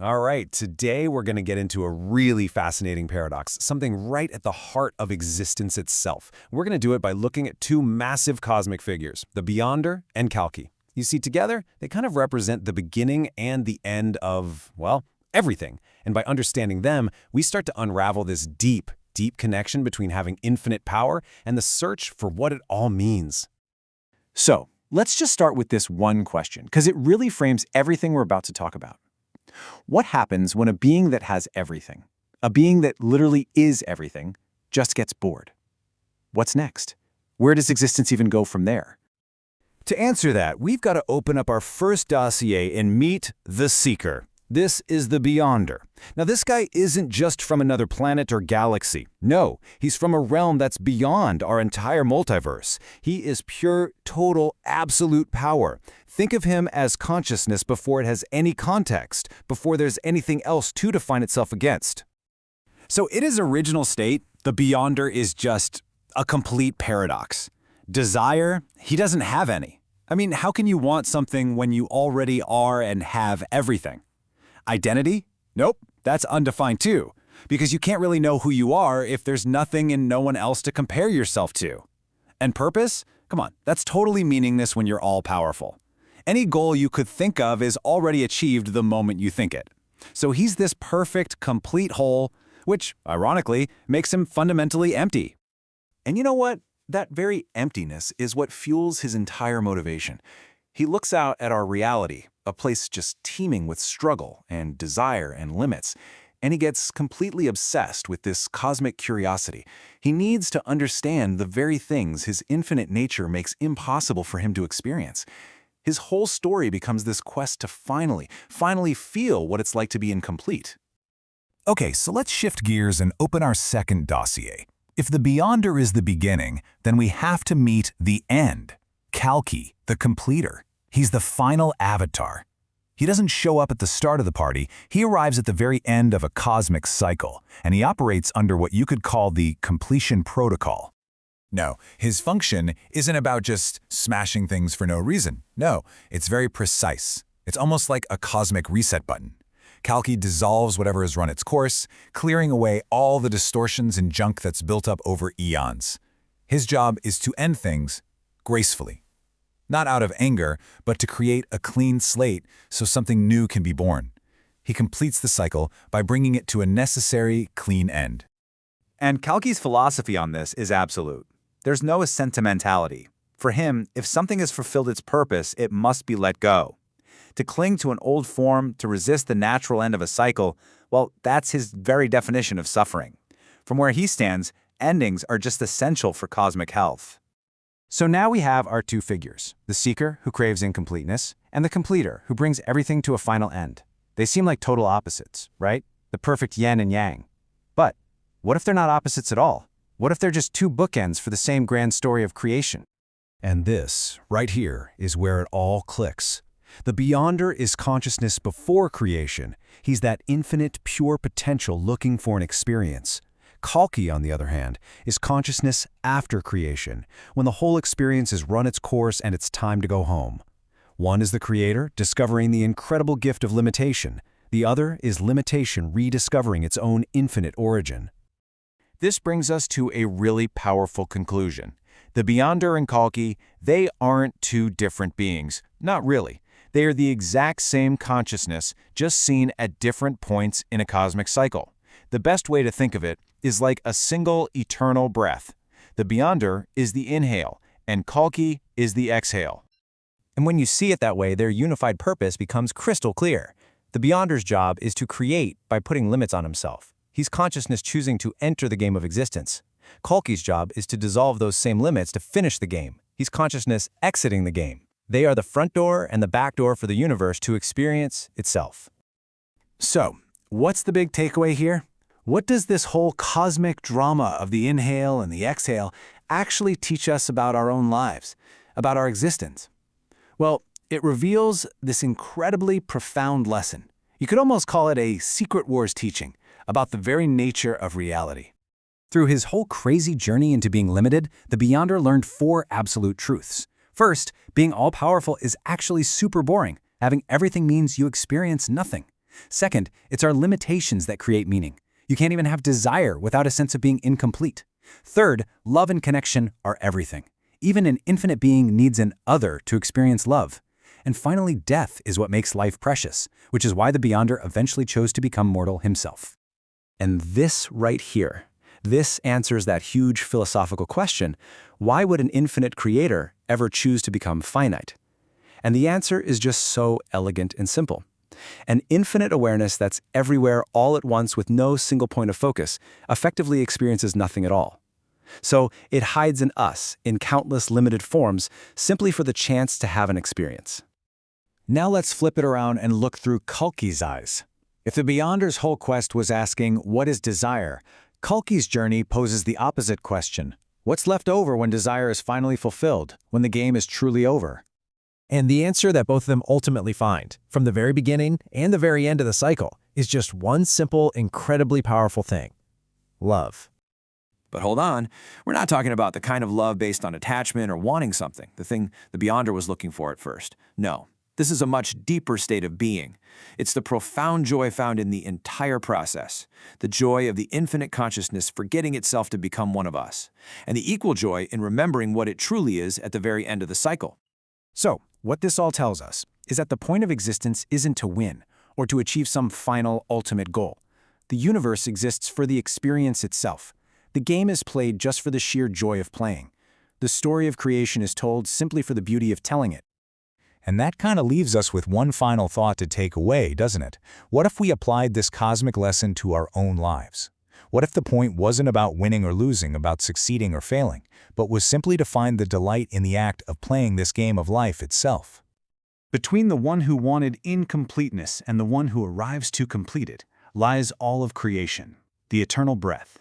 All right, today we're going to get into a really fascinating paradox, something right at the heart of existence itself. We're going to do it by looking at two massive cosmic figures, the Beyonder and Kalki. You see, together, they kind of represent the beginning and the end of, well, everything. And by understanding them, we start to unravel this deep connection between having infinite power and the search for what it all means. So, let's just start with this one question, because it really frames everything we're about to talk about. What happens when a being that has everything, a being that literally is everything, just gets bored? What's next? Where does existence even go from there? To answer that, we've got to open up our first dossier and meet the Seeker. This is the Beyonder. Now, this guy isn't just from another planet or galaxy. No, he's from a realm that's beyond our entire multiverse. He is pure, total, absolute power. Think of him as consciousness before it has any context, before there's anything else to define itself against. So in his original state, the Beyonder is just a complete paradox. Desire, he doesn't have any. I mean, how can you want something when you already are and have everything? Identity? Nope, that's undefined too, because you can't really know who you are if there's nothing and no one else to compare yourself to. And purpose? Come on, that's totally meaningless when you're all-powerful. Any goal you could think of is already achieved the moment you think it. So he's this perfect, complete whole, which, ironically, makes him fundamentally empty. And you know what? That very emptiness is what fuels his entire motivation. He looks out at our reality, a place just teeming with struggle and desire and limits, and he gets completely obsessed with this cosmic curiosity. He needs to understand the very things his infinite nature makes impossible for him to experience. His whole story becomes this quest to finally feel what it's like to be incomplete. Okay, so let's shift gears and open our second dossier. If the Beyonder is the beginning, then we have to meet the end. Kalki, the completer. He's the final avatar. He doesn't show up at the start of the party, he arrives at the very end of a cosmic cycle, and he operates under what you could call the completion protocol. No, his function isn't about just smashing things for no reason. No, it's very precise. It's almost like a cosmic reset button. Kalki dissolves whatever has run its course, clearing away all the distortions and junk that's built up over eons. His job is to end things gracefully. Not out of anger, but to create a clean slate so something new can be born. He completes the cycle by bringing it to a necessary, clean end. And Kalki's philosophy on this is absolute. There's no sentimentality. For him, if something has fulfilled its purpose, it must be let go. To cling to an old form, to resist the natural end of a cycle, well, that's his very definition of suffering. From where he stands, endings are just essential for cosmic health. So now we have our two figures, the Seeker, who craves incompleteness, and the Completer, who brings everything to a final end. They seem like total opposites, right? The perfect yin and yang. But what if they're not opposites at all? What if they're just two bookends for the same grand story of creation? And this, right here, is where it all clicks. The Beyonder is consciousness before creation. He's that infinite, pure potential looking for an experience. Kalki, on the other hand, is consciousness after creation, when the whole experience has run its course and it's time to go home. One is the creator, discovering the incredible gift of limitation. The other is limitation rediscovering its own infinite origin. This brings us to a really powerful conclusion. The Beyonder and Kalki, they aren't two different beings. Not really. They are the exact same consciousness, just seen at different points in a cosmic cycle. The best way to think of it is like a single eternal breath. The Beyonder is the inhale, and Kalki is the exhale. And when you see it that way, their unified purpose becomes crystal clear. The Beyonder's job is to create by putting limits on himself. He's consciousness choosing to enter the game of existence. Kalki's job is to dissolve those same limits to finish the game. He's consciousness exiting the game. They are the front door and the back door for the universe to experience itself. So, what's the big takeaway here? What does this whole cosmic drama of the inhale and the exhale actually teach us about our own lives, about our existence? Well, it reveals this incredibly profound lesson. You could almost call it a Secret Wars teaching about the very nature of reality. Through his whole crazy journey into being limited, the Beyonder learned 4 absolute truths. First, being all-powerful is actually super boring. Having everything means you experience nothing. Second, it's our limitations that create meaning. You can't even have desire without a sense of being incomplete. Third, love and connection are everything. Even an infinite being needs an other to experience love. And finally, death is what makes life precious, which is why the Beyonder eventually chose to become mortal himself. And this right here, this answers that huge philosophical question: why would an infinite creator ever choose to become finite? And the answer is just so elegant and simple. An infinite awareness that's everywhere all at once with no single point of focus effectively experiences nothing at all. So it hides in us, in countless limited forms, simply for the chance to have an experience. Now let's flip it around and look through Kalki's eyes. If the Beyonder's whole quest was asking, what is desire? Kalki's journey poses the opposite question. What's left over when desire is finally fulfilled, when the game is truly over? And the answer that both of them ultimately find, from the very beginning and the very end of the cycle, is just one simple, incredibly powerful thing: love. But hold on, we're not talking about the kind of love based on attachment or wanting something, the thing the Beyonder was looking for at first. No, this is a much deeper state of being. It's the profound joy found in the entire process, the joy of the infinite consciousness forgetting itself to become one of us, and the equal joy in remembering what it truly is at the very end of the cycle. So, what this all tells us is that the point of existence isn't to win or to achieve some final, ultimate goal. The universe exists for the experience itself. The game is played just for the sheer joy of playing. The story of creation is told simply for the beauty of telling it. And that kind of leaves us with one final thought to take away, doesn't it? What if we applied this cosmic lesson to our own lives? What if the point wasn't about winning or losing, about succeeding or failing, but was simply to find the delight in the act of playing this game of life itself? Between the one who wanted incompleteness and the one who arrives to complete it lies all of creation, the eternal breath.